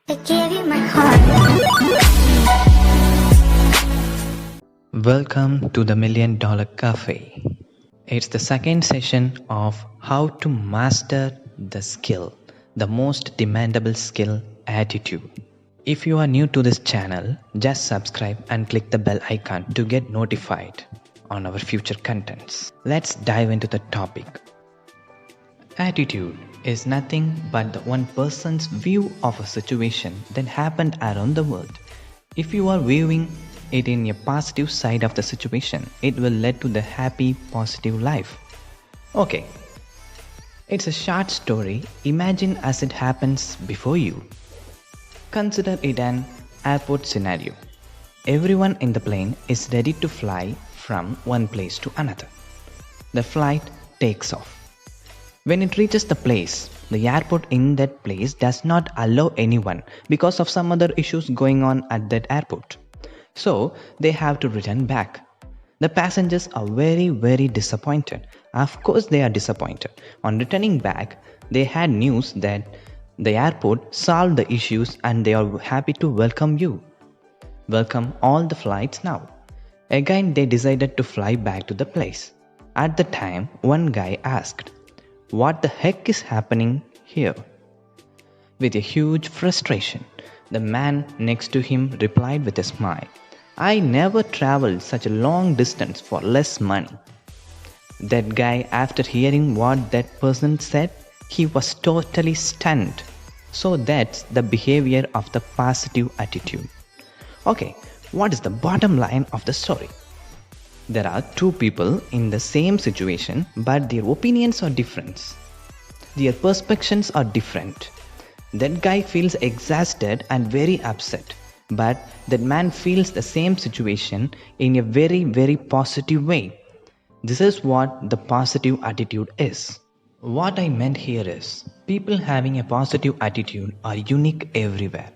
I gave you my heart. Welcome to the $1,000,000 Cafe. It's the second session of how to master the skill, the most demandable skill, attitude. If you are new to this channel, just subscribe and click the bell icon to get notified on our future contents. Let's dive into the topic. Attitude is nothing but the one person's view of a situation that happened around the world. If you are viewing it in a positive side of the situation, it will lead to the happy, positive life. Okay, it's a short story. Imagine as it happens before you. Consider it an airport scenario. Everyone in the plane is ready to fly from one place to another. The flight takes off. When it reaches the place, the airport in that place does not allow anyone because of some other issues going on at that airport. So they have to return back. The passengers are very disappointed. Of course they are disappointed. On returning back, they had news that the airport solved the issues and they are happy to welcome you. Welcome all the flights now. Again they decided to fly back to the place. At the time, one guy asked, "What the heck is happening here?" With a huge frustration, the man next to him replied with a smile, "I never traveled such a long distance for less money." That guy, after hearing what that person said, he was totally stunned. So that's the behavior of the positive attitude. Okay, what is the bottom line of the story? There are two people in the same situation, but their opinions are different. Their perspectives are different. That guy feels exhausted and very upset, but that man feels the same situation in a very positive way. This is what the positive attitude is. What I meant here is, people having a positive attitude are unique everywhere.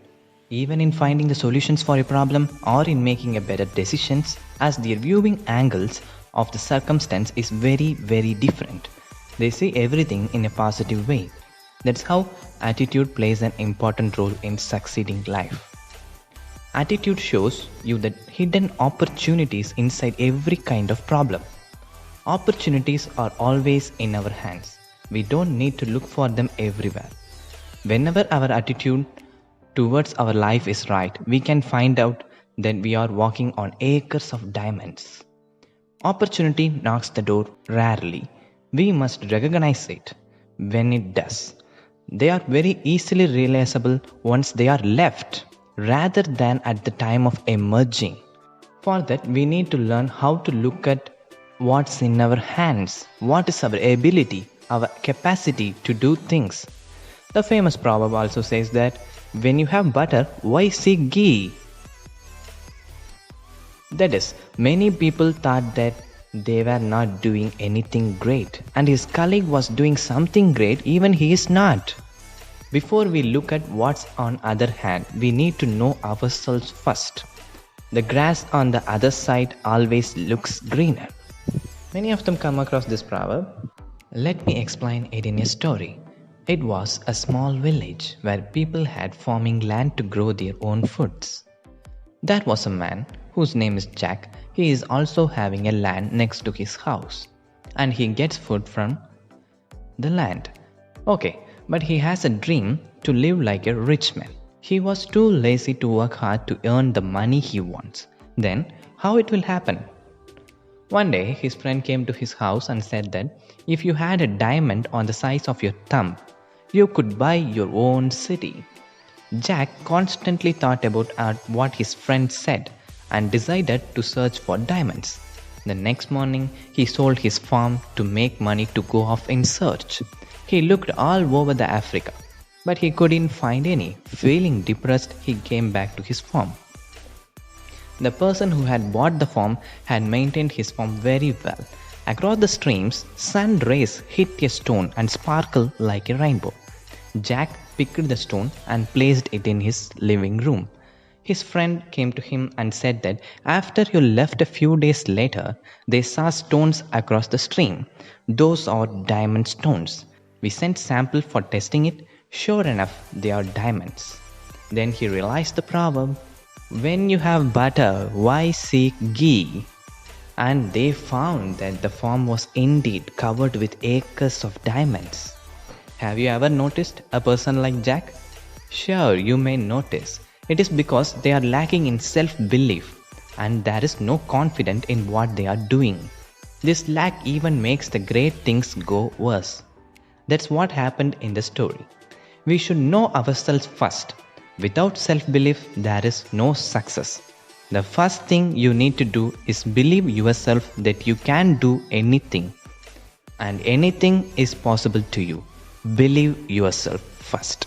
Even in finding the solutions for a problem or in making a better decisions, as their viewing angles of the circumstance is very different. They see everything in a positive way. That's how attitude plays an important role in succeeding life. Attitude shows you the hidden opportunities inside every kind of problem. Opportunities are always in our hands. We don't need to look for them everywhere. Whenever our attitude towards our life is right, we can find out that we are walking on acres of diamonds. Opportunity knocks the door rarely. We must recognize it when it does. They are very easily realizable once they are left, rather than at the time of emerging. For that, we need to learn how to look at what's in our hands, what is our ability, our capacity to do things. The famous proverb also says that when you have butter, why seek ghee? That is, many people thought that they were not doing anything great and his colleague was doing something great, even he is not. Before we look at what's on other hand, we need to know ourselves first. The grass on the other side always looks greener. Many of them come across this proverb. Let me explain it in a story. It was a small village where people had farming land to grow their own foods. There was a man whose name is Jack. He is also having a land next to his house and he gets food from the land. Okay, but he has a dream to live like a rich man. He was too lazy to work hard to earn the money he wants. Then, how it will happen? One day, his friend came to his house and said that if you had a diamond on the size of your thumb, you could buy your own city. Jack constantly thought about what his friend said and decided to search for diamonds. The next morning, he sold his farm to make money to go off in search. He looked all over the Africa, but he couldn't find any. Feeling depressed, he came back to his farm. The person who had bought the farm had maintained his farm very well. Across the streams, sun rays hit a stone and sparkled like a rainbow. Jack picked the stone and placed it in his living room. His friend came to him and said that after you left a few days later, they saw stones across the stream. Those are diamond stones. We sent sample for testing it. Sure enough, they are diamonds. Then he realized the proverb, when you have butter, why seek ghee? And they found that the farm was indeed covered with acres of diamonds. Have you ever noticed a person like Jack? Sure, you may notice. It is because they are lacking in self belief and there is no confidence in what they are doing. This lack even makes the great things go worse. That's what happened in the story. We should know ourselves first. Without self belief, there is no success. The first thing you need to do is believe yourself that you can do anything and anything is possible to you. Believe yourself first.